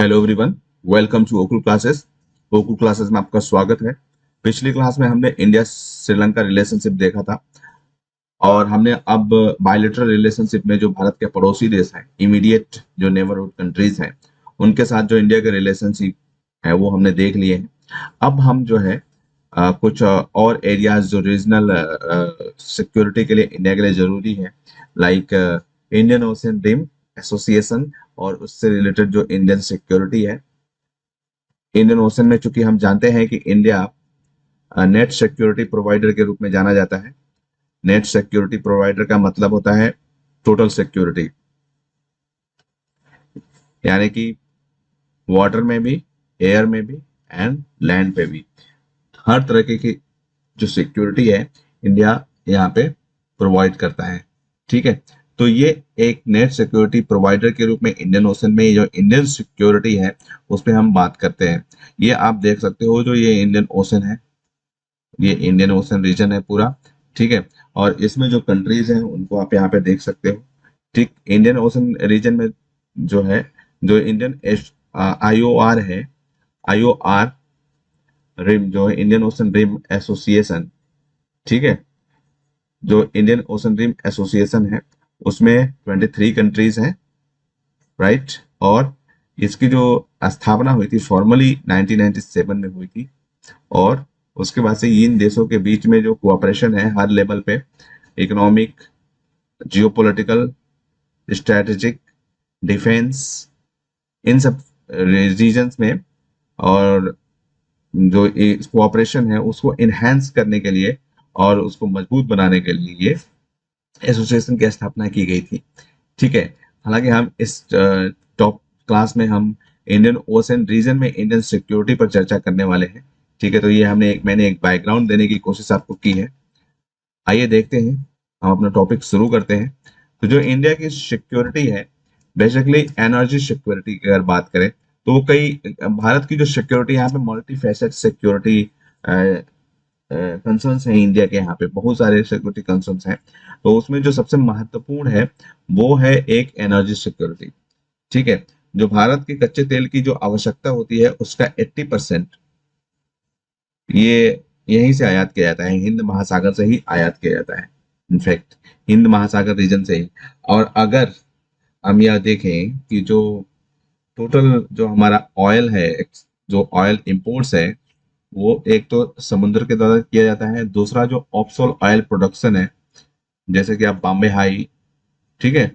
Hello everyone, welcome to Okul classes. Okul classes में आपका स्वागत है। पिछली क्लास में हमने इंडिया श्रीलंका रिलेशनशिप देखा था और हमने अब बायलैटरल रिलेशनशिप में जो भारत के पड़ोसी देश हैं, इमीडिएट जो नेबरहुड कंट्रीज हैं, उनके साथ जो इंडिया के रिलेशनशिप है वो हमने देख लिए हैं। अब हम जो है कुछ और एरियाज जो रीजनल सिक्योरिटी के लिए इंडिया के लिए जरूरी है, like Indian ocean rim association और उससे रिलेटेड जो इंडियन सिक्योरिटी है। इंडियन ओशन में चूंकि हम जानते हैं कि इंडिया नेट सिक्योरिटी प्रोवाइडर के रूप में जाना जाता है। नेट सिक्योरिटी प्रोवाइडर का मतलब होता है टोटल सिक्योरिटी, यानी कि वाटर में भी, एयर में भी एंड लैंड पे भी, हर तरह की जो सिक्योरिटी है इंडिया यहाँ पे प्रोवाइड करता है। ठीक है, तो ये एक नेट सिक्योरिटी प्रोवाइडर के रूप में इंडियन ओशन में जो इंडियन सिक्योरिटी है उस पर हम बात करते हैं। ये आप देख सकते हो, जो ये इंडियन ओशन है, ये इंडियन ओशन रीजन है पूरा। ठीक है, और इसमें जो कंट्रीज हैं उनको आप यहाँ पे देख सकते हो। ठीक, इंडियन ओशन रीजन में जो है, जो इंडियन आईओआर है, आईओआर रिम जो है इंडियन ओशन रिम एसोसिएशन। ठीक है, जो इंडियन ओशन रिम एसोसिएशन है उसमें 23 कंट्रीज हैं, राइट। और इसकी जो स्थापना हुई थी फॉर्मली 1997 में हुई थी, और उसके बाद से इन देशों के बीच में जो कोऑपरेशन है हर लेवल पे, इकोनॉमिक, जियोपॉलिटिकल, स्ट्रेटेजिक, डिफेंस, इन सब रीजन्स में, और जो कोऑपरेशन है उसको इनहेंस करने के लिए और उसको मजबूत बनाने के लिए ये एसोसिएशन की स्थापना की गई थी। ठीक है, हालांकि हम इस टॉप क्लास में हम इंडियन ओशन रीजन में इंडियन सिक्योरिटी पर चर्चा करने वाले हैं। ठीक है, तो ये मैंने एक बैकग्राउंड देने की कोशिश आपको की है। आइए देखते हैं, हम अपना टॉपिक शुरू करते हैं। तो जो इंडिया की सिक्योरिटी है, बेसिकली एनर्जी सिक्योरिटी की अगर बात करें तो वो कई, भारत की जो सिक्योरिटी यहाँ पे मल्टी फैसेट सिक्योरिटी कंसर्न्स हैं। इंडिया के यहाँ पे बहुत सारे सिक्योरिटी कंसर्न्स हैं, तो उसमें जो सबसे महत्वपूर्ण है वो है एक एनर्जी सिक्योरिटी। ठीक है, जो भारत के कच्चे तेल की जो आवश्यकता होती है उसका 80% ये यहीं से आयात किया जाता है, हिंद महासागर से ही आयात किया जाता है। इनफैक्ट हिंद महासागर रीजन से ही। और अगर हम यह देखें कि जो टोटल जो हमारा ऑयल है, जो ऑयल इंपोर्ट्स है, वो एक तो समुद्र के द्वारा किया जाता है, दूसरा जो ऑफशोर ऑयल प्रोडक्शन है, जैसे कि आप बॉम्बे हाई, ठीक है,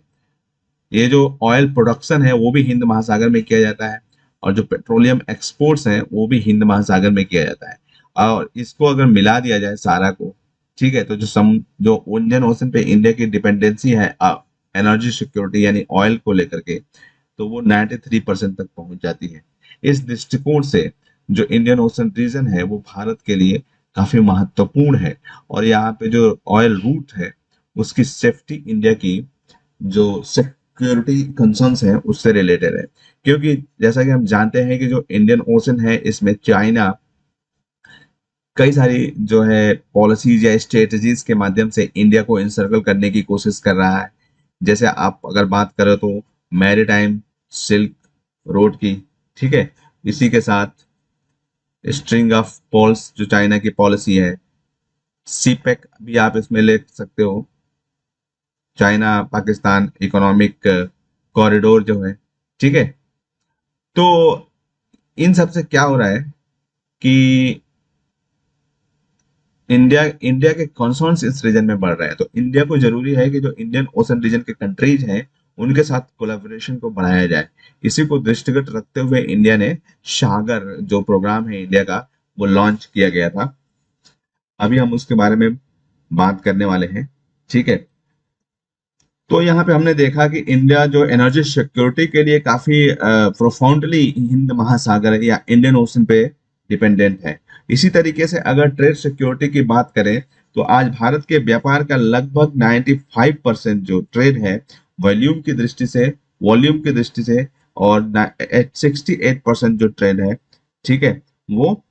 ये जो ऑयल प्रोडक्शन है वो भी हिंद महासागर में किया जाता है, और जो पेट्रोलियम एक्सपोर्ट्स हैं वो भी हिंद महासागर में किया जाता है। और इसको अगर मिला दिया जाए सारा को, ठीक है, तो जो इंडियन ओशन पे इंडिया की डिपेंडेंसी है एनर्जी सिक्योरिटी यानी ऑयल को लेकर के, तो वो 93% तक पहुंच जाती है। इस दृष्टिकोण से जो इंडियन ओशन रीजन है वो भारत के लिए काफी महत्वपूर्ण है, और यहाँ पे जो ऑयल रूट है उसकी सेफ्टी इंडिया की जो सिक्योरिटी कंसर्न्स हैं उससे रिलेटेड है। क्योंकि जैसा कि हम जानते हैं कि जो इंडियन ओशन है इसमें चाइना कई सारी जो है पॉलिसीज या स्ट्रेटजीज के माध्यम से इंडिया को इंसर्कल करने की कोशिश कर रहा है। जैसे आप अगर बात करें तो मैरीटाइम सिल्क रोड की, ठीक है, इसी के साथ स्ट्रिंग ऑफ पॉल्स जो चाइना की पॉलिसी है, सीपेक भी आप इसमें ले सकते हो, चाइना पाकिस्तान इकोनॉमिक कॉरिडोर जो है। ठीक है, तो इन सब से क्या हो रहा है कि इंडिया इंडिया के कॉन्सर्न्स इस रीजन में बढ़ रहे हैं। तो इंडिया को जरूरी है कि जो इंडियन ओशन रीजन के कंट्रीज हैं उनके साथ कोलैबोरेशन को बढ़ाया जाए। इसी को दृष्टिगत रखते हुए इंडिया ने सागर जो प्रोग्राम है इंडिया का वो लॉन्च किया गया था। अभी हम उसके बारे में बात करने वाले हैं। ठीक है, तो यहाँ पे हमने देखा कि इंडिया जो एनर्जी सिक्योरिटी के लिए काफी प्रोफाउंडली हिंद महासागर या इंडियन ओशन पे डिपेंडेंट है। इसी तरीके से अगर ट्रेड सिक्योरिटी की बात करें तो आज भारत के व्यापार का लगभग 95% जो ट्रेड है वॉल्यूम की दृष्टि से, वॉल्यूम की दृष्टि से, और 68% जो ट्रेड है, ठीक है, वो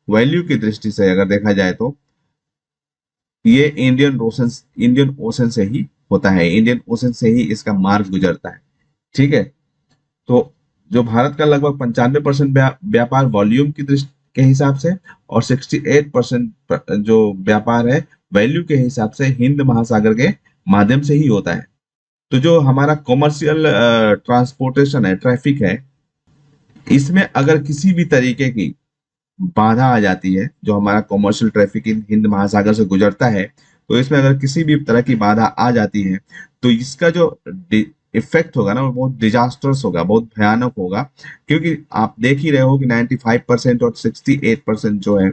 वैल्यू की दृष्टि से अगर देखा जाए तो ये इंडियन ओशन से ही होता है, इंडियन ओशन से ही इसका मार्ग गुजरता है। ठीक है, तो जो भारत का लगभग 95% व्यापार वॉल्यूम की दृष्टि के हिसाब से और 68% जो व्यापार है वैल्यू के हिसाब से हिंद महासागर के माध्यम से ही होता है। तो जो हमारा कॉमर्शियल ट्रांसपोर्टेशन है, ट्रैफिक है, इसमें अगर किसी भी तरीके की बाधा आ जाती है, जो हमारा कॉमर्शियल ट्रैफिक इन हिंद महासागर से गुजरता है, तो इसमें अगर किसी भी तरह की बाधा आ जाती है तो इसका जो इफेक्ट होगा ना वो बहुत डिजास्टर्स होगा, बहुत भयानक होगा। क्योंकि आप देख ही रहे हो कि 95% और 68% जो है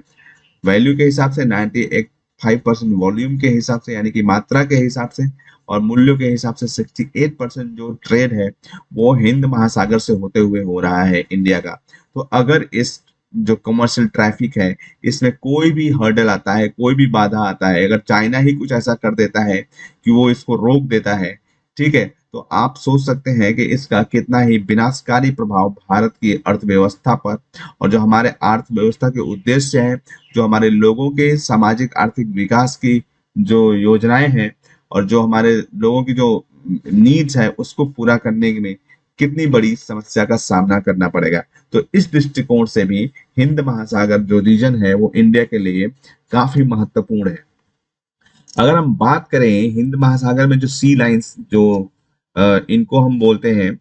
वैल्यू के हिसाब से, 98 5% वॉल्यूम के हिसाब से यानी कि मात्रा के हिसाब से, और मूल्यों के हिसाब से 68% जो ट्रेड है वो हिंद महासागर से होते हुए हो रहा है इंडिया का। तो अगर इस जो कमर्शियल ट्रैफिक है इसमें कोई भी हर्डल आता है, कोई भी बाधा आता है, अगर चाइना ही कुछ ऐसा कर देता है कि वो इसको रोक देता है, ठीक है, तो आप सोच सकते हैं कि इसका कितना ही विनाशकारी प्रभाव भारत की अर्थव्यवस्था पर और जो हमारे अर्थव्यवस्था के उद्देश्य हैं, जो हमारे लोगों के सामाजिक आर्थिक विकास की जो योजनाएं हैं और जो हमारे लोगों की जो नीड्स है उसको पूरा करने में कितनी बड़ी समस्या का सामना करना पड़ेगा। तो इस दृष्टिकोण से भी हिंद महासागर जो रीजन है वो इंडिया के लिए काफी महत्वपूर्ण है। अगर हम बात करें हिंद महासागर में जो सी लाइंस जो इनको हम बोलते हैं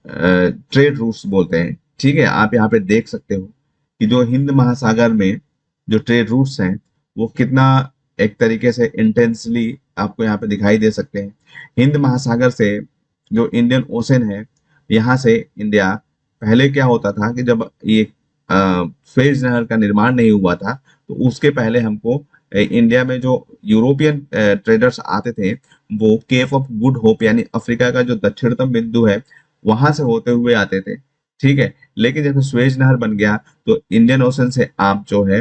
ट्रेड रूट्स बोलते हैं, ठीक है, आप यहाँ पे देख सकते हो कि जो हिंद महासागर में जो ट्रेड रूट्स हैं वो कितना एक तरीके से इंटेंसली आपको यहाँ पे दिखाई दे सकते हैं। हिंद महासागर से जो इंडियन ओशन है, यहाँ से इंडिया, पहले क्या होता था कि जब ये सुएज नहर का निर्माण नहीं हुआ था तो उसके पहले हमको इंडिया में जो यूरोपियन ट्रेडर्स आते थे वो केप ऑफ गुड होप यानी अफ्रीका का जो दक्षिणतम बिंदु है वहां से होते हुए आते थे, ठीक है। लेकिन जब सुएज नहर बन गया तो इंडियन ओशन से आप जो है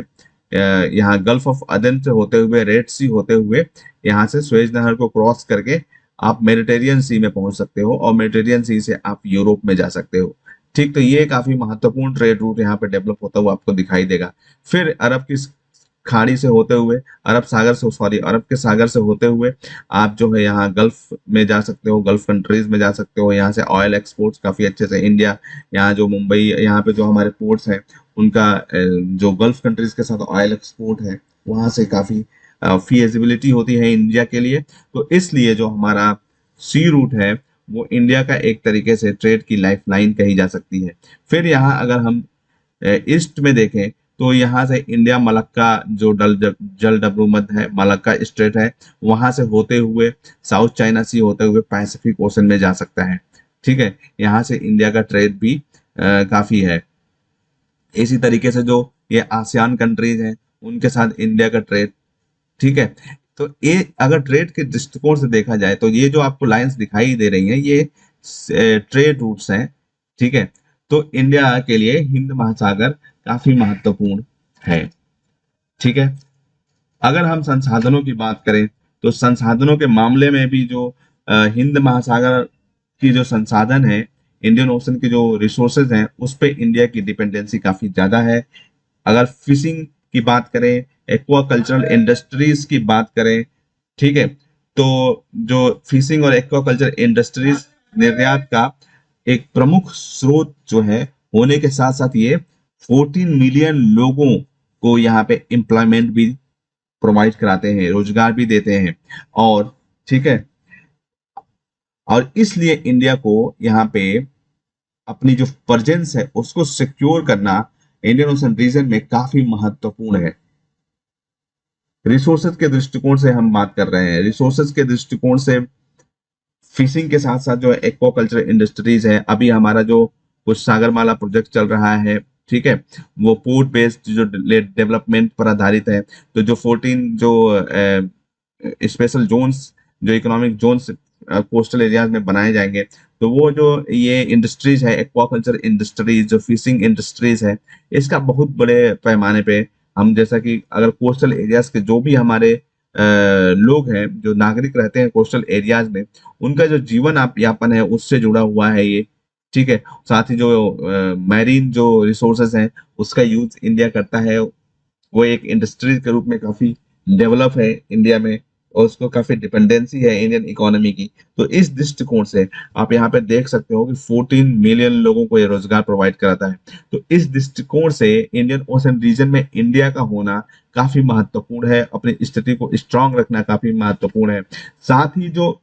यहाँ गल्फ ऑफ अदन से होते हुए, रेड सी होते हुए, यहाँ से सुएज नहर को क्रॉस करके आप मेडिटेरियन सी में पहुंच सकते हो और मेडिटेरियन सी से आप यूरोप में जा सकते हो, ठीक। तो ये काफी महत्वपूर्ण ट्रेड रूट यहाँ पे डेवलप होता हुआ आपको दिखाई देगा। फिर अरब की खाड़ी से होते हुए, अरब सागर से, सॉरी, अरब के सागर से होते हुए आप जो है यहाँ गल्फ में जा सकते हो, गल्फ कंट्रीज में जा सकते हो। यहाँ से ऑयल एक्सपोर्ट्स काफी अच्छे से इंडिया, यहाँ जो मुंबई, यहाँ पे जो हमारे पोर्ट्स हैं उनका जो गल्फ कंट्रीज के साथ ऑयल एक्सपोर्ट है वहां से काफी फीजिबिलिटी होती है इंडिया के लिए। तो इसलिए जो हमारा सी रूट है वो इंडिया का एक तरीके से ट्रेड की लाइफ लाइन कही जा सकती है। फिर यहाँ अगर हम ईस्ट में देखें तो यहाँ से इंडिया मलक्का जो जल डब्रूमध्य है, मलक्का स्ट्रेट है, वहां से होते हुए साउथ चाइना सी होते हुए पैसिफिक ओशन में जा सकता है, ठीक है। यहाँ से इंडिया का ट्रेड भी काफी है। इसी तरीके से जो ये आसियान कंट्रीज हैं उनके साथ इंडिया का ट्रेड, ठीक है। तो ये अगर ट्रेड के दृष्टिकोण से देखा जाए तो ये जो आपको लाइंस दिखाई दे रही हैं ये ट्रेड रूट्स हैं, ठीक है। तो इंडिया के लिए हिंद महासागर काफी महत्वपूर्ण है, ठीक है। अगर हम संसाधनों की बात करें तो संसाधनों के मामले में भी जो हिंद महासागर की जो संसाधन है, इंडियन ओशन की जो रिसोर्सेज हैं उस पे इंडिया की डिपेंडेंसी काफी ज्यादा है। अगर फिशिंग की बात करें, एक्वाकल्चरल इंडस्ट्रीज की बात करें, ठीक है, तो जो फिशिंग और एक्वाकल्चर इंडस्ट्रीज निर्यात का एक प्रमुख स्रोत जो है होने के साथ साथ ये 14 मिलियन लोगों को यहाँ पे एम्प्लॉयमेंट भी प्रोवाइड कराते हैं, रोजगार भी देते हैं। और ठीक है, और इसलिए इंडिया को यहाँ पे अपनी जो प्रेजेंस है उसको सिक्योर करना इंडियन ओशन रीजन में काफी महत्वपूर्ण है। रिसोर्सेज के दृष्टिकोण से हम बात कर रहे हैं, रिसोर्सेज के दृष्टिकोण से फिशिंग के साथ साथ जो एक्वाकल्चर इंडस्ट्रीज है, अभी हमारा जो कुछ सागरमाला प्रोजेक्ट चल रहा है, ठीक है, वो पोर्ट बेस्ड जो डेवलपमेंट पर आधारित है। तो जो 14 जो स्पेशल जोन्स, जो इकोनॉमिक जोन्स कोस्टल एरियाज में बनाए जाएंगे, तो वो जो ये इंडस्ट्रीज है, एक्वाकल्चर इंडस्ट्रीज, जो फिशिंग इंडस्ट्रीज है, इसका बहुत बड़े पैमाने पे हम, जैसा कि अगर कोस्टल एरियाज के जो भी हमारे लोग हैं, जो नागरिक रहते हैं कोस्टल एरियाज में, उनका जो जीवन यापन है उससे जुड़ा हुआ है ये, ठीक है। साथ ही जो मैरीन जो रिसोर्सेज हैं उसका यूज इंडिया करता है, वो एक इंडस्ट्री के रूप में काफी डेवलप है इंडिया में। और उसको काफी डिपेंडेंसी है इंडियन इकोनॉमी की। तो इस दृष्टिकोण से आप यहाँ पे देख सकते हो कि 14 मिलियन लोगों को ये रोजगार प्रोवाइड कराता है। तो इस दृष्टिकोण से इंडियन ओशन रीजन में इंडिया का होना काफी महत्वपूर्ण है, अपनी स्थिति को स्ट्रांग रखना काफी महत्वपूर्ण है। साथ ही जो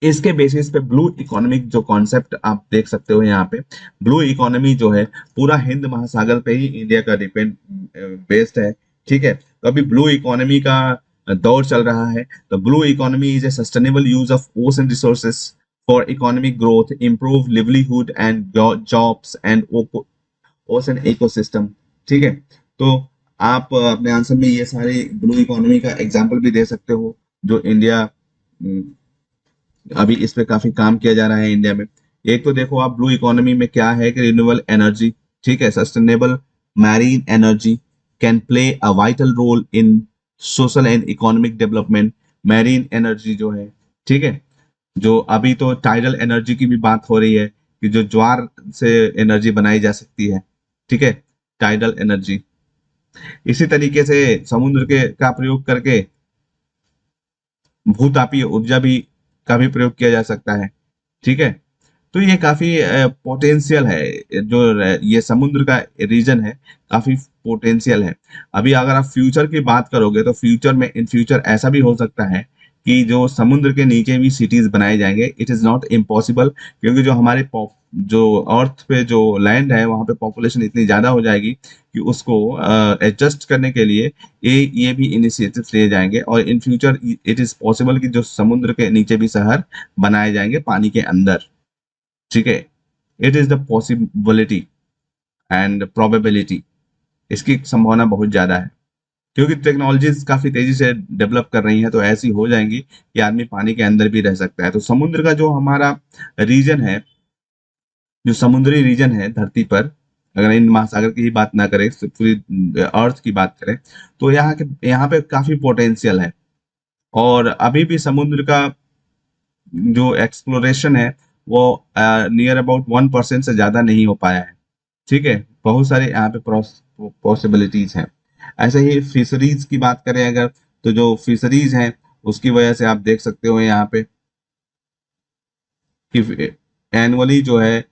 इसके बेसिस पे ब्लू इकोनॉमिक जो कॉन्सेप्ट आप देख सकते हो यहाँ पे, ब्लू इकोनॉमी जो है पूरा हिंद महासागर पे ही इंडिया का डिपेंड बेस्ड है। ठीक है, तो अभी ब्लू इकोनॉमी का दौर चल रहा है। तो blue economy is a sustainable use of ocean resources for economic growth, improve livelihood and jobs and ocean ecosystem. ठीक है, तो आप अपने आंसर में ये सारे ब्लू इकोनॉमी का एग्जाम्पल भी दे सकते हो जो इंडिया अभी इस पे काफी काम किया जा रहा है इंडिया में। एक तो देखो आप ब्लू इकोनॉमी में क्या है कि रिन्यूएबल एनर्जी, ठीक है, sustainable marine energy can play a vital role in social and economic development. Marine energy जो है, ठीक है, जो अभी तो टाइडल एनर्जी की भी बात हो रही है कि जो ज्वार से एनर्जी बनाई जा सकती है, ठीक है, टाइडल एनर्जी। इसी तरीके से समुद्र के का प्रयोग करके भूतापीय ऊर्जा भी का भी प्रयोग किया जा सकता है। ठीक है, तो ये काफी पोटेंशियल है, जो ये समुद्र का रीजन है काफी पोटेंशियल है। अभी अगर आप फ्यूचर की बात करोगे तो फ्यूचर में इन फ्यूचर ऐसा भी हो सकता है कि जो समुद्र के नीचे भी सिटीज बनाए जाएंगे। इट इज नॉट इम्पॉसिबल, क्योंकि जो हमारे जो अर्थ पे जो लैंड है वहां पे पॉपुलेशन इतनी ज्यादा हो जाएगी कि उसको एडजस्ट करने के लिए ये भी इनिशिएटिव लिए जाएंगे और in future it is possible कि जो समुद्र के नीचे भी शहर बनाए जाएंगे पानी के अंदर। ठीक है, it is the possibility and probability, इसकी संभावना बहुत ज्यादा है क्योंकि टेक्नोलॉजीज काफी तेजी से डेवलप कर रही हैं, तो ऐसी हो जाएंगी कि आदमी पानी के अंदर भी रह सकता है। तो समुद्र का जो हमारा रीजन है, जो समुद्री रीजन है धरती पर, अगर इन महासागर की ही बात ना करें, पूरी अर्थ की बात करें, तो यहाँ पे काफी पोटेंशियल है। और अभी भी समुद्र का जो एक्सप्लोरेशन है वो नियर अबाउट 1% से ज्यादा नहीं हो पाया है। ठीक है, बहुत सारे यहाँ पे पॉसिबिलिटीज हैं। ऐसे ही फिशरीज की बात करें अगर, तो जो फिशरीज हैं उसकी वजह से आप देख सकते हो यहाँ पे कि एनुअली जो है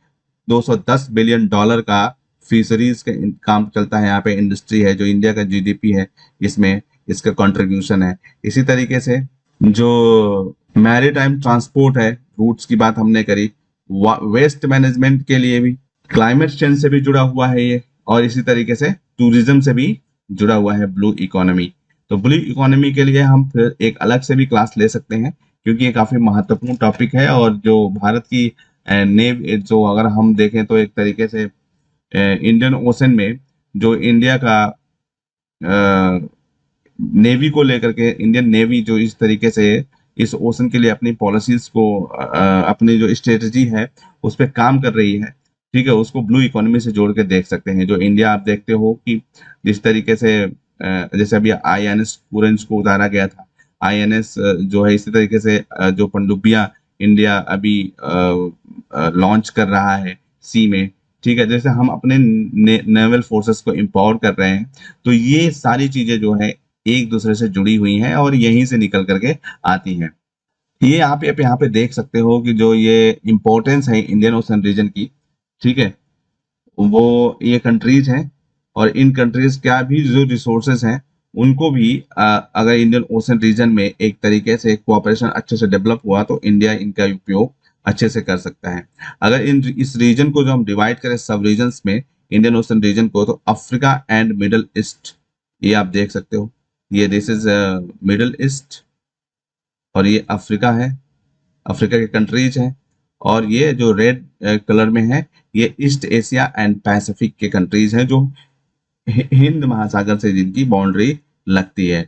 $210 बिलियन का फिशरीज का काम चलता है। यहाँ पे इंडस्ट्री है, जो इंडिया का जीडीपी है इसमें इसका कंट्रीब्यूशन है। इसी तरीके से जो मैरीटाइम ट्रांसपोर्ट है, रूट्स की बात हमने करी, वेस्ट मैनेजमेंट के लिए भी, क्लाइमेट चेंज से भी जुड़ा हुआ है ये, और इसी तरीके से टूरिज्म से भी जुड़ा हुआ है ब्लू इकोनॉमी। तो ब्लू इकोनॉमी के लिए हम फिर एक अलग से भी क्लास ले सकते हैं क्योंकि ये काफी महत्वपूर्ण टॉपिक है। और जो भारत की नेव, जो अगर हम देखें तो एक तरीके से इंडियन ओशन में जो इंडिया का नेवी को लेकर के, इंडियन नेवी जो इस तरीके से इस ओशन के लिए अपनी पॉलिसीज को अपनी जो स्ट्रेटजी है उस पर काम कर रही है, ठीक है, उसको ब्लू इकोनॉमी से जोड़ के देख सकते हैं। जो इंडिया आप देखते हो कि जिस तरीके से जैसे अभी आईएनएस कुरेंज को उतारा गया था, आईएनएस जो है इसी तरीके से जो पनडुब्बियां इंडिया अभी लॉन्च कर रहा है सी में, ठीक है, जैसे हम अपने नेवल फोर्सेस को एम्पावर कर रहे हैं। तो ये सारी चीजें जो है एक दूसरे से जुड़ी हुई हैं और यहीं से निकल करके आती हैं। ये आप यहाँ पे देख सकते हो कि जो ये इम्पोर्टेंस है इंडियन ओशन रीजन की, ठीक है, वो ये कंट्रीज हैं और इन कंट्रीज का भी जो रिसोर्सेज हैं उनको भी अगर इंडियन ओशन रीजन में एक तरीके से कोऑपरेशन अच्छे से डेवलप हुआ तो इंडिया इनका उपयोग अच्छे से कर सकता है। अगर इस रीजन को जो हम डिवाइड करें सब रीजन्स में, इंडियन ओशन रीजन को, तो अफ्रीका एंड मिडल ईस्ट, ये आप देख सकते हो, ये दिस इज मिडल ईस्ट और ये अफ्रीका है, अफ्रीका के कंट्रीज हैं। और ये जो रेड कलर में है ये ईस्ट एशिया एंड पैसिफिक के कंट्रीज हैं जो हिंद महासागर से जिनकी बाउंड्री लगती है।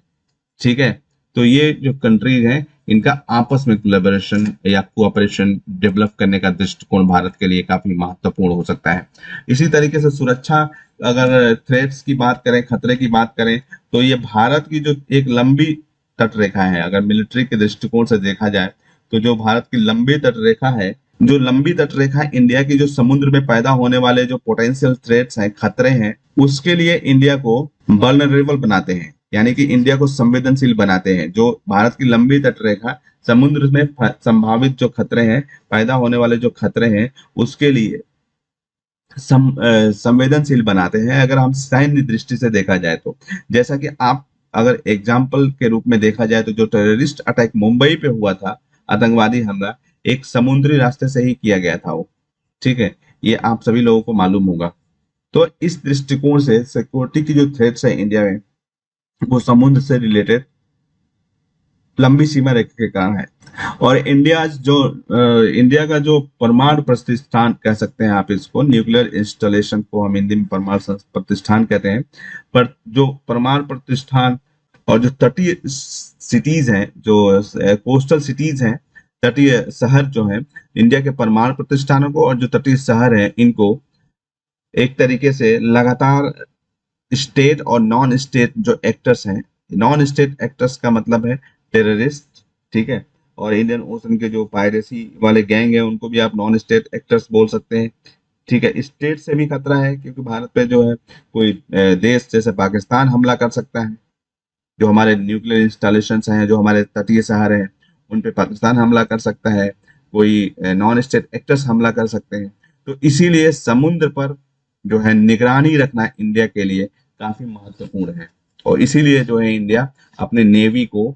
ठीक है, तो ये जो कंट्रीज हैं इनका आपस में कोलैबोरेशन या कोऑपरेशन डेवलप करने का दृष्टिकोण भारत के लिए काफी महत्वपूर्ण हो सकता है। इसी तरीके से सुरक्षा, अगर थ्रेट्स की बात करें, खतरे की बात करें, तो ये भारत की जो एक लंबी तट रेखा है, अगर मिलिट्री के दृष्टिकोण से देखा जाए तो जो भारत की लंबी तट रेखा है, जो लंबी तट रेखा इंडिया की जो समुद्र में पैदा होने वाले जो पोटेंशियल थ्रेट्स हैं, खतरे हैं, उसके लिए इंडिया को वल्नरेबल बनाते हैं। यानी कि इंडिया को संवेदनशील बनाते हैं। जो भारत की लंबी तटरेखा समुद्र में संभावित जो खतरे हैं, पैदा होने वाले जो खतरे हैं, उसके लिए संवेदनशील बनाते हैं, अगर हम सैन्य दृष्टि से देखा जाए तो। जैसा कि आप अगर एग्जाम्पल के रूप में देखा जाए तो जो टेररिस्ट अटैक मुंबई पे हुआ था, आतंकवादी हमला, एक समुद्री रास्ते से ही किया गया था वो। ठीक है, ये आप सभी लोगों को मालूम होगा। तो इस दृष्टिकोण से सिक्योरिटी की जो थ्रेट्स है इंडिया में, वो समुद्र से रिलेटेड लंबी सीमा रेखा के कारण है। और इंडिया का जो परमाणु प्रतिष्ठान कह सकते हैं आप इसको, न्यूक्लियर इंस्टॉलेशन को हम हिंदी में परमाणु प्रतिष्ठान कहते हैं, पर जो परमाणु प्रतिष्ठान और जो तटीय सिटीज हैं, जो कोस्टल सिटीज हैं, तटीय शहर जो हैं, इंडिया के परमाणु प्रतिष्ठानों को और जो तटीय शहर हैं, इनको एक तरीके से लगातार स्टेट और नॉन स्टेट जो एक्टर्स हैं, नॉन स्टेट एक्टर्स का मतलब है टेररिस्ट, ठीक है, और इंडियन ओशन के जो पायरेसी वाले गैंग है, उनको भी आप नॉन स्टेट एक्टर्स बोल सकते हैं। ठीक है, स्टेट से भी खतरा है, क्योंकि भारत पे जो है कोई देश जैसे पाकिस्तान हमला कर सकता है। जो हमारे न्यूक्लियर इंस्टॉलेशन हैं, जो हमारे तटीय शहर हैं, उन पे पाकिस्तान हमला कर सकता है, कोई नॉन स्टेट एक्टर्स हमला कर सकते हैं। तो इसीलिए समुद्र पर जो है निगरानी रखना इंडिया के लिए काफी महत्वपूर्ण है। और इसीलिए जो है इंडिया अपने नेवी को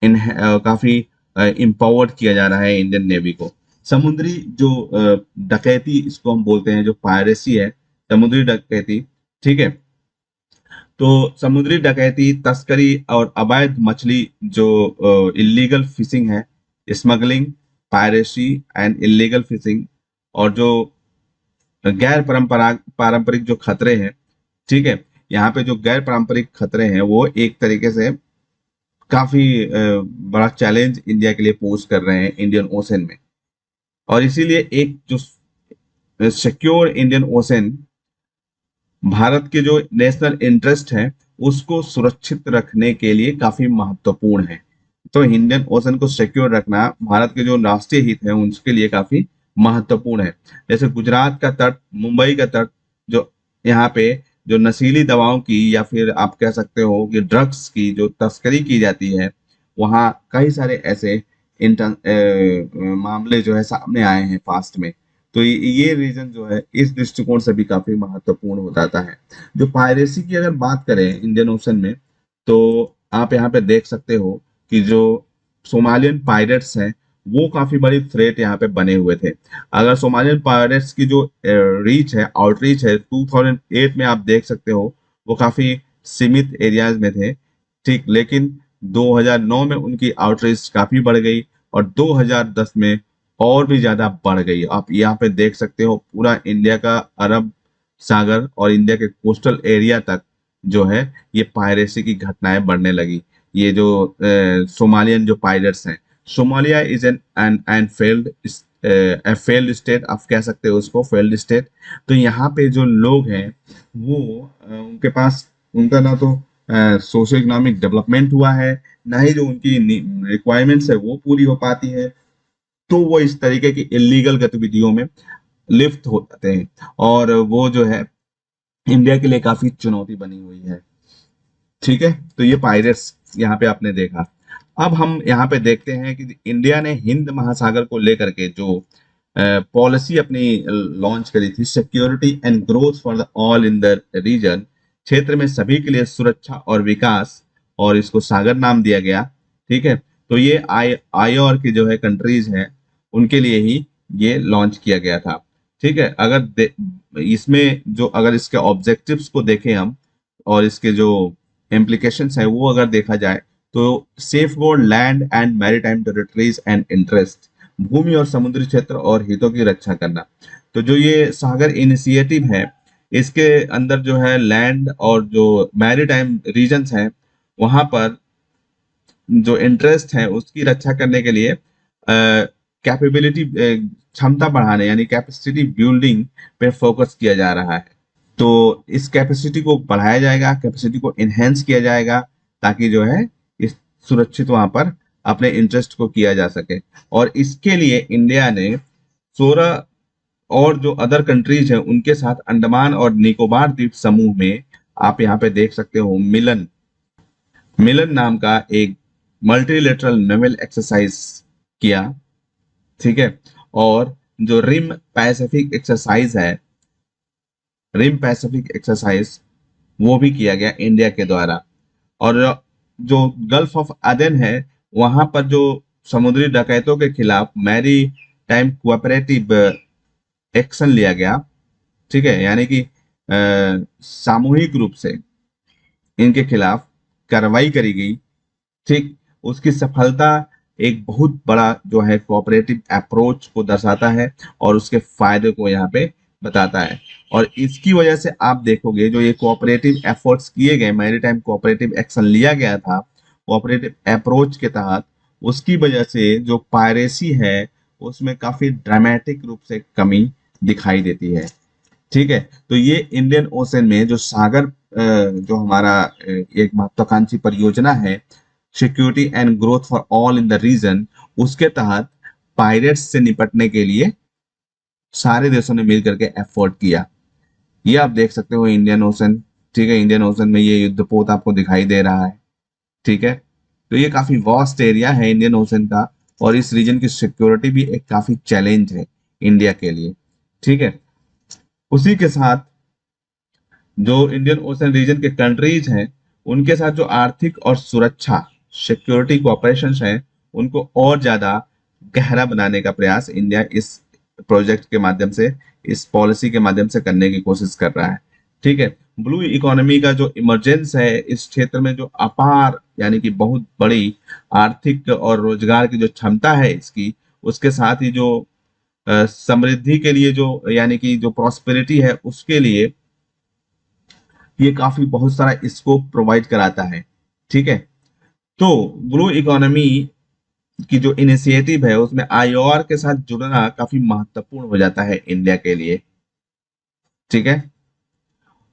काफी इम्पावर्ड किया जा रहा है, इंडियन नेवी को। समुद्री जो डकैती इसको हम बोलते हैं, जो पायरेसी है, समुद्री डकैती, ठीक है। तो समुद्री डकैती, तस्करी और अवैध मछली जो इलीगल फिशिंग है, smuggling, piracy and illegal fishing, और जो गैर पारंपरिक जो खतरे हैं, ठीक है, यहाँ पे जो गैर पारंपरिक खतरे हैं वो एक तरीके से काफी बड़ा चैलेंज इंडिया के लिए पोज कर रहे हैं इंडियन ओशन में। और इसीलिए एक जो सिक्योर इंडियन ओशन भारत के जो नेशनल इंटरेस्ट है उसको सुरक्षित रखने के लिए काफी महत्वपूर्ण है। तो इंडियन ओशन को सिक्योर रखना भारत के जो राष्ट्रीय हित है उसके लिए काफी महत्वपूर्ण है। जैसे गुजरात का तट, मुंबई का तट, जो यहाँ पे जो नशीली दवाओं की या फिर आप कह सकते हो कि ड्रग्स की जो तस्करी की जाती है, वहाँ कई सारे ऐसे मामले जो है सामने आए हैं पास्ट में। तो ये रीजन जो है इस दृष्टिकोण से भी काफी महत्वपूर्ण हो जाता है। जो पायरेसी की अगर बात करें इंडियन ओशन में, तो आप यहाँ पे देख सकते हो कि जो सोमालियन पायरेट्स हैं वो काफी बड़ी थ्रेट यहाँ पे बने हुए थे। अगर सोमालियन पायरेट्स की जो रीच है, आउटरीच है, 2008 में आप देख सकते हो वो काफी सीमित एरियाज में थे, ठीक, लेकिन 2009 में उनकी आउटरीच काफी बढ़ गई और 2010 में और भी ज्यादा बढ़ गई। आप यहाँ पे देख सकते हो पूरा इंडिया का अरब सागर और इंडिया के कोस्टल एरिया तक जो है ये पायरेसी की घटनाएं बढ़ने लगी। ये जो सोमालियन जो पायरेट्स हैं, Somalia is an failed state, आप कह सकते हो उसको फेल्ड स्टेट। तो यहाँ पे जो लोग हैं वो उनके पास, उनका ना तो सोशो इकोनॉमिक डेवलपमेंट हुआ है, ना ही जो उनकी रिक्वायरमेंट्स है वो पूरी हो पाती है। तो वो इस तरीके की इलीगल गतिविधियों में लिप्त हो जाते हैं और वो जो है इंडिया के लिए काफी चुनौती बनी हुई है। ठीक है, तो ये पायरेट्स यहाँ पे आपने देखा। अब हम यहाँ पे देखते हैं कि इंडिया ने हिंद महासागर को लेकर के जो पॉलिसी अपनी लॉन्च करी थी, security and growth for the all in the region, क्षेत्र में सभी के लिए सुरक्षा और विकास, और इसको सागर नाम दिया गया। ठीक है, तो ये आईओआर की जो है कंट्रीज हैं उनके लिए ही ये लॉन्च किया गया था। ठीक है, इसमें जो अगर इसके ऑब्जेक्टिव्स को देखें हम और इसके जो इम्प्लीकेशंस है वो अगर देखा जाए, तो safeguard land and maritime territories and interest, भूमि और समुद्री क्षेत्र और हितों की रक्षा करना। तो जो ये सागर इनिशिएटिव है, इसके अंदर जो है लैंड और जो मैरीटाइम रीजन्स हैं वहां पर जो इंटरेस्ट है उसकी रक्षा करने के लिए कैपेबिलिटी, क्षमता बढ़ाने यानी कैपेसिटी बिल्डिंग पे फोकस किया जा रहा है। तो इस कैपेसिटी को बढ़ाया जाएगा, कैपेसिटी को इनहेंस किया जाएगा, ताकि जो है इस सुरक्षित वहां पर अपने इंटरेस्ट को किया जा सके। और इसके लिए इंडिया ने 16 और जो अदर कंट्रीज हैं उनके साथ अंडमान और निकोबार द्वीप समूह में, आप यहाँ पे देख सकते हो, मिलन मिलन नाम का एक मल्टीलेटरल नेवल एक्सरसाइज किया, ठीक है। और जो रिम पैसिफिक एक्सरसाइज है, रिम पैसिफिक एक्सरसाइज, वो भी किया गया इंडिया के द्वारा। और जो गल्फ ऑफ अदन है, वहां पर जो समुद्री डकैतों के खिलाफ मैरी टाइम कोऑपरेटिव एक्शन लिया गया, ठीक है, यानी कि सामूहिक रूप से इनके खिलाफ कार्रवाई करी गई, ठीक। उसकी सफलता एक बहुत बड़ा जो है कोऑपरेटिव अप्रोच को दर्शाता है और उसके फायदे को यहाँ पे बताता है। और इसकी वजह से आप देखोगे जो ये कोऑपरेटिव एफर्ट्स किए गए, मैरीटाइम कोऑपरेटिव एक्शन लिया गया था कोऑपरेटिव अप्रोच के तहत, उसकी वजह से जो पायरेसी है उसमें काफी ड्रामेटिक रूप से कमी दिखाई देती है, ठीक है। तो ये इंडियन ओशन में जो सागर जो हमारा एक महत्वाकांक्षी परियोजना है, security and growth for all in the region, उसके तहत पायरेट्स से निपटने के लिए सारे देशों ने मिलकर के एफर्ट किया। ये आप देख सकते हो इंडियन ओशन, ठीक है। इंडियन ओशन में ये युद्धपोत आपको दिखाई दे रहा है, ठीक है। तो ये काफी वास्ट एरिया है इंडियन ओशन का, और इस रीजन की सिक्योरिटी भी एक काफी चैलेंज है इंडिया के लिए, ठीक है। उसी के साथ जो इंडियन ओशन रीजन के कंट्रीज हैं, उनके साथ जो आर्थिक और सुरक्षा सिक्योरिटी कोऑपरेशन है, उनको और ज्यादा गहरा बनाने का प्रयास इंडिया इस प्रोजेक्ट के माध्यम से, इस पॉलिसी के माध्यम से करने की कोशिश कर रहा है, ठीक है। ब्लू इकोनॉमी का जो इमरजेंस है इस क्षेत्र में, जो अपार यानी कि बहुत बड़ी आर्थिक और रोजगार की जो क्षमता है इसकी, उसके साथ ही जो समृद्धि के लिए जो यानी कि जो प्रॉस्पेरिटी है उसके लिए ये काफी बहुत सारा स्कोप प्रोवाइड कराता है, ठीक है। तो ब्लू इकोनॉमी की जो इनिशिएटिव है उसमें आईओआर के साथ जुड़ना काफी महत्वपूर्ण हो जाता है इंडिया के लिए, ठीक है।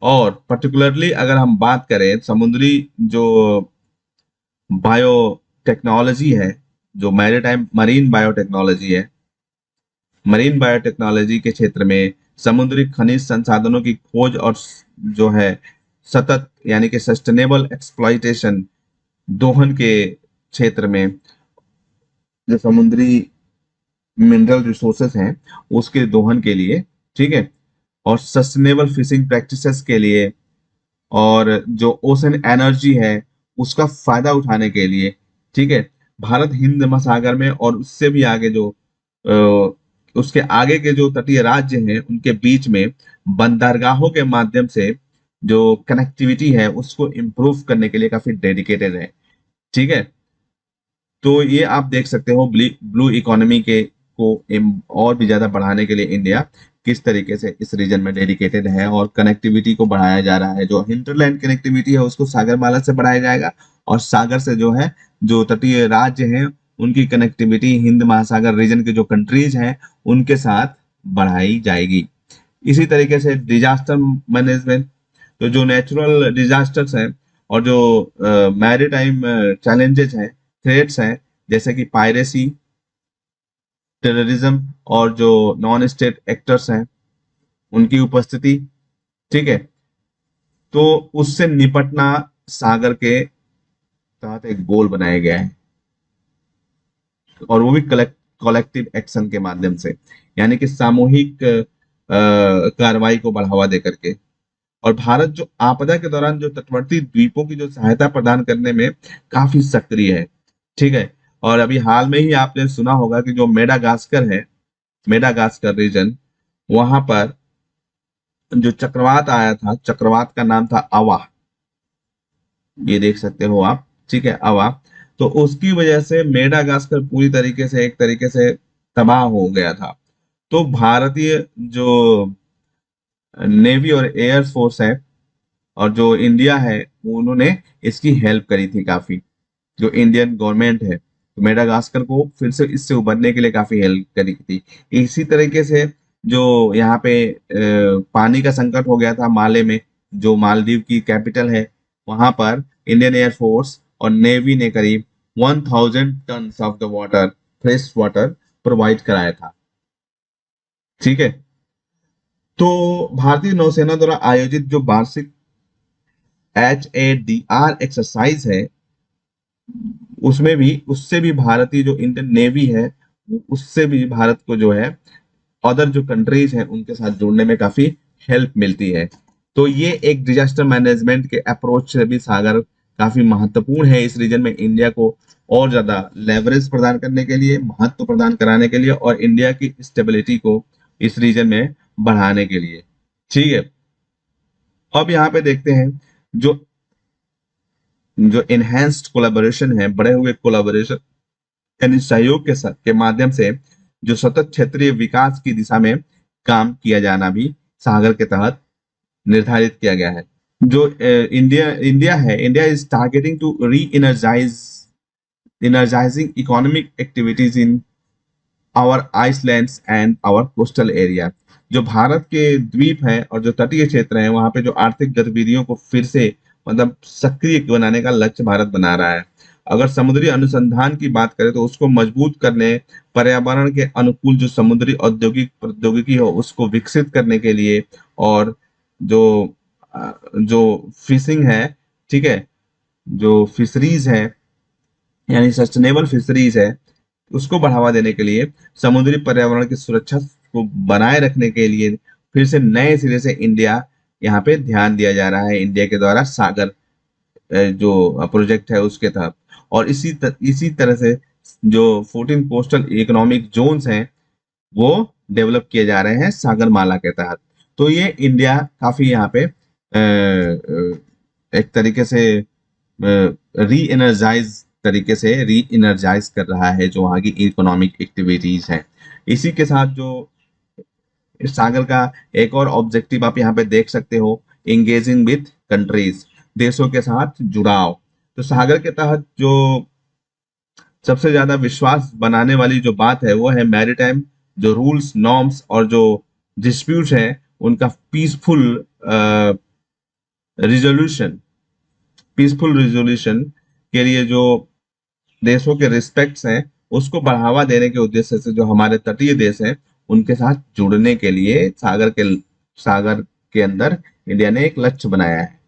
और पर्टिकुलरली अगर हम बात करें समुद्री जो बायोटेक्नोलॉजी है, जो मैरीटाइम मरीन बायोटेक्नोलॉजी है, मरीन बायोटेक्नोलॉजी के क्षेत्र में समुद्री खनिज संसाधनों की खोज और जो है सतत यानी कि सस्टेनेबल एक्सप्लॉइटेशन, दोहन के क्षेत्र में जो समुद्री मिनरल रिसोर्सेस हैं उसके दोहन के लिए, ठीक है। और सस्टेनेबल फिशिंग प्रैक्टिसेस के लिए, और जो ओशन एनर्जी है उसका फायदा उठाने के लिए, ठीक है। भारत हिंद महासागर में और उससे भी आगे जो उसके आगे के जो तटीय राज्य हैं उनके बीच में बंदरगाहों के माध्यम से जो कनेक्टिविटी है उसको इम्प्रूव करने के लिए काफी डेडिकेटेड है, ठीक है। तो ये आप देख सकते हो ब्लू इकोनॉमी के को और भी ज्यादा बढ़ाने के लिए इंडिया किस तरीके से इस रीजन में डेडिकेटेड है, और कनेक्टिविटी को बढ़ाया जा रहा है। जो हिंटरलैंड कनेक्टिविटी है उसको सागरमाला से बढ़ाया जाएगा, और सागर से जो है जो तटीय राज्य हैं उनकी कनेक्टिविटी हिंद महासागर रीजन के जो कंट्रीज हैं उनके साथ बढ़ाई जाएगी। इसी तरीके से डिजास्टर मैनेजमेंट, तो जो नेचुरल डिजास्टर्स हैं और जो मैरीटाइम चैलेंजेस हैं, थ्रेट्स हैं, जैसे कि पायरेसी, टेररिज्म और जो नॉन स्टेट एक्टर्स हैं उनकी उपस्थिति, ठीक है। तो उससे निपटना सागर के तहत एक गोल बनाया गया है, और वो भी कलेक्टिव एक्शन के माध्यम से, यानी कि सामूहिक कार्रवाई को बढ़ावा देकर के। और भारत जो आपदा के दौरान जो तटवर्ती द्वीपों की जो सहायता प्रदान करने में काफी सक्रिय है, ठीक है। और अभी हाल में ही आपने सुना होगा कि जो मेडागास्कर है, मेडागास्कर रीजन, वहां पर जो चक्रवात आया था, चक्रवात का नाम था अवा, ये देख सकते हो आप, ठीक है, अवा। तो उसकी वजह से मेडागास्कर पूरी तरीके से एक तरीके से तबाह हो गया था। तो भारतीय जो नेवी और एयर फोर्स है और जो इंडिया है, उन्होंने इसकी हेल्प करी थी काफी, जो इंडियन गवर्नमेंट है, तो मेडागास्कर को फिर से इससे उभरने के लिए काफी हेल्प करी थी। इसी तरीके से जो यहाँ पे पानी का संकट हो गया था माले में, जो मालदीव की कैपिटल है, वहां पर इंडियन एयर फोर्स और नेवी ने करीब 1000 ton of the water, fresh water provide कराया था, ठीक है। तो भारतीय नौसेना द्वारा आयोजित जो वार्षिक HADR एक्सरसाइज है, उसमें भी उससे भी भारतीय जो इंडियन नेवी है उससे भी भारत को जो है अदर जो कंट्रीज हैं उनके साथ जुड़ने में काफी हेल्प मिलती है। तो ये एक डिजास्टर मैनेजमेंट के अप्रोच से भी सागर काफी महत्वपूर्ण है इस रीजन में इंडिया को और ज्यादा लेवरेज प्रदान करने के लिए, महत्व प्रदान कराने के लिए और इंडिया की स्टेबिलिटी को इस रीजन में बढ़ाने के लिए। ठीक है, अब यहाँ पे देखते हैं जो जो एनहेंस्ड कोलैबोरेशन है, बढ़े हुए कोलैबोरेशन यानी सहयोग के के माध्यम से जो सतत क्षेत्रीय विकास की दिशा में काम किया जाना भी सागर के तहत निर्धारित किया गया है। जो इंडिया इंडिया है, India is targeting to re energizing economic activities in our islands and our coastal area। जो भारत के द्वीप हैं और जो तटीय क्षेत्र हैं वहां पे जो आर्थिक गतिविधियों को फिर से मतलब सक्रिय बनाने का लक्ष्य भारत बना रहा है। अगर समुद्री अनुसंधान की बात करें तो उसको मजबूत करने, पर्यावरण के अनुकूल जो समुद्री औद्योगिक प्रौद्योगिकी हो उसको विकसित करने के लिए और जो जो फिशिंग है, ठीक है, जो फिशरीज है यानी सस्टेनेबल फिशरीज है उसको बढ़ावा देने के लिए, समुद्री पर्यावरण की सुरक्षा को बनाए रखने के लिए फिर से नए सिरे से इंडिया यहाँ पे ध्यान दिया जा रहा है इंडिया के द्वारा सागर जो प्रोजेक्ट है उसके तहत। और इसी तरह से जो 14 कोस्टल इकोनॉमिक जोन्स हैं वो डेवलप किए जा रहे हैं सागरमाला के तहत। तो ये इंडिया काफी यहाँ पे एक तरीके से री एनर्जाइज कर रहा है जो वहाँ की इकोनॉमिक एक्टिविटीज हैं। इसी के साथ जो सागर का एक और ऑब्जेक्टिव आप यहाँ पे देख सकते हो, एंगेजिंग विथ कंट्रीज, देशों के साथ जुड़ाव। तो सागर के तहत जो सबसे ज्यादा विश्वास बनाने वाली जो बात है वो है मैरीटाइम जो रूल्स नॉर्म्स और जो डिस्प्यूट्स हैं उनका रिजोल्यूशन पीसफुल रिजोल्यूशन के लिए जो देशों के रिस्पेक्ट्स हैं उसको बढ़ावा देने के उद्देश्य से जो हमारे तटीय देश हैं उनके साथ जुड़ने के लिए सागर के अंदर इंडिया ने एक लक्ष्य बनाया है।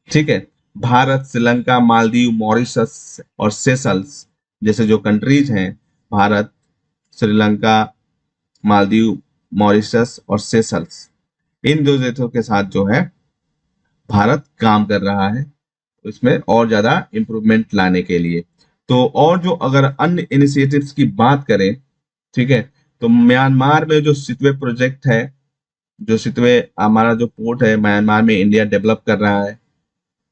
ठीक है, भारत, श्रीलंका, मालदीव, मॉरिशस और सेशल्स जैसे जो कंट्रीज हैं, भारत, श्रीलंका, मालदीव, मॉरिशस और सेशल्स, इन दो देशों के साथ जो है भारत काम कर रहा है इसमें और ज्यादा इंप्रूवमेंट लाने के लिए। तो और जो अगर अन्य इनिशिएटिव्स की बात करें, ठीक है, तो म्यांमार में जो सितवे प्रोजेक्ट है, जो सितवे हमारा जो पोर्ट है म्यांमार में इंडिया डेवलप कर रहा है।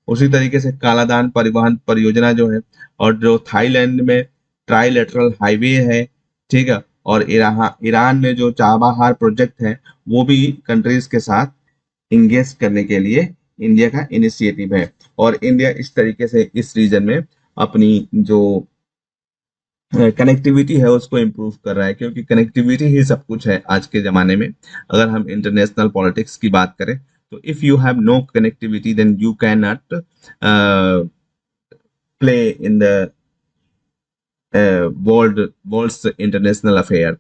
उसी तरीके से कालादान परिवहन परियोजना जो है और जो थाईलैंड में ट्राइलेटरल हाईवे है, ठीक है, और ईरान में जो चाबहार प्रोजेक्ट है वो भी कंट्रीज के साथ इंगेज करने के लिए इंडिया का इनिशिएटिव है। और इंडिया इस तरीके से इस रीजन में अपनी जो कनेक्टिविटी है उसको इम्प्रूव कर रहा है, क्योंकि कनेक्टिविटी ही सब कुछ है आज के जमाने में। अगर हम इंटरनेशनल पॉलिटिक्स की बात करें तो if you have no connectivity then you can not play in the world's international affair.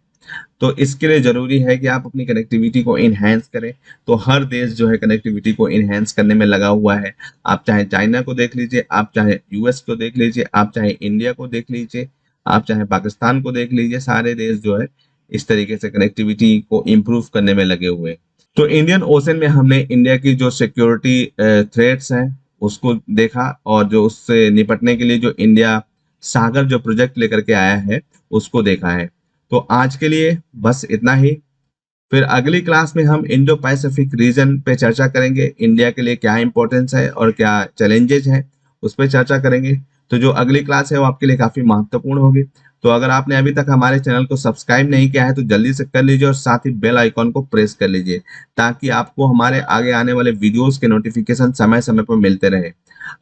तो इसके लिए जरूरी है कि आप अपनी कनेक्टिविटी को इनहेंस करें। तो हर देश जो है कनेक्टिविटी को इनहेंस करने में लगा हुआ है। आप चाहे चाइना को देख लीजिए, आप चाहे यूएस को देख लीजिए, आप चाहे इंडिया को देख लीजिए, आप चाहे पाकिस्तान को देख लीजिए, सारे देश जो है इस तरीके से कनेक्टिविटी को इम्प्रूव करने में लगे हुए। तो इंडियन ओशन में हमने इंडिया की जो सिक्योरिटी थ्रेट्स हैं उसको देखा और जो उससे निपटने के लिए जो इंडिया सागर जो प्रोजेक्ट लेकर के आया है उसको देखा है। तो आज के लिए बस इतना ही। फिर अगली क्लास में हम इंडो पैसिफिक रीजन पे चर्चा करेंगे, इंडिया के लिए क्या इंपॉर्टेंस है और क्या चैलेंजेस हैं उस पर चर्चा करेंगे। तो जो अगली क्लास है वो आपके लिए काफी महत्वपूर्ण होगी। तो अगर आपने अभी तक हमारे चैनल को सब्सक्राइब नहीं किया है तो जल्दी से कर लीजिए और साथ ही बेल आइकॉन को प्रेस कर लीजिए ताकि आपको हमारे आगे आने वाले वीडियोस के नोटिफिकेशन समय समय पर मिलते रहे।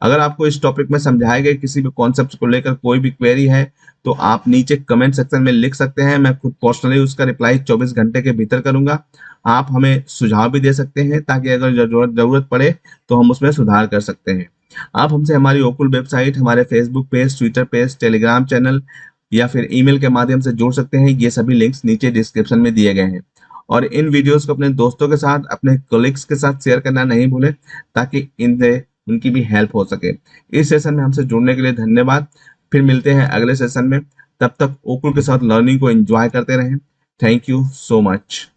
अगर आपको इस टॉपिक में समझाए गए किसी भी कॉन्सेप्ट को लेकर कोई भी क्वेरी है तो आप नीचे कमेंट सेक्शन में लिख सकते हैं। मैं खुद पर्सनली उसका रिप्लाई 24 घंटे के भीतर करूंगा। आप हमें सुझाव भी दे सकते हैं ताकि अगर जरूरत पड़े तो हम उसमें सुधार कर सकते हैं। आप हमसे हमारी ओकुल वेबसाइट, हमारे Facebook page, Twitter page, Telegram channel या फिर ईमेल के माध्यम से जुड़ सकते हैं। ये सभी लिंक्स नीचे डिस्क्रिप्शन में दिए गए हैं। और इन वीडियोस को अपने दोस्तों के साथ, अपने कोलिग्स के साथ शेयर करना नहीं भूलें ताकि इनसे उनकी भी हेल्प हो सके। इस सेशन में हमसे जुड़ने के लिए धन्यवाद। फिर मिलते हैं अगले सेशन में। तब तक ओकुल के साथ लर्निंग को एंजॉय करते रहें। Thank you so much.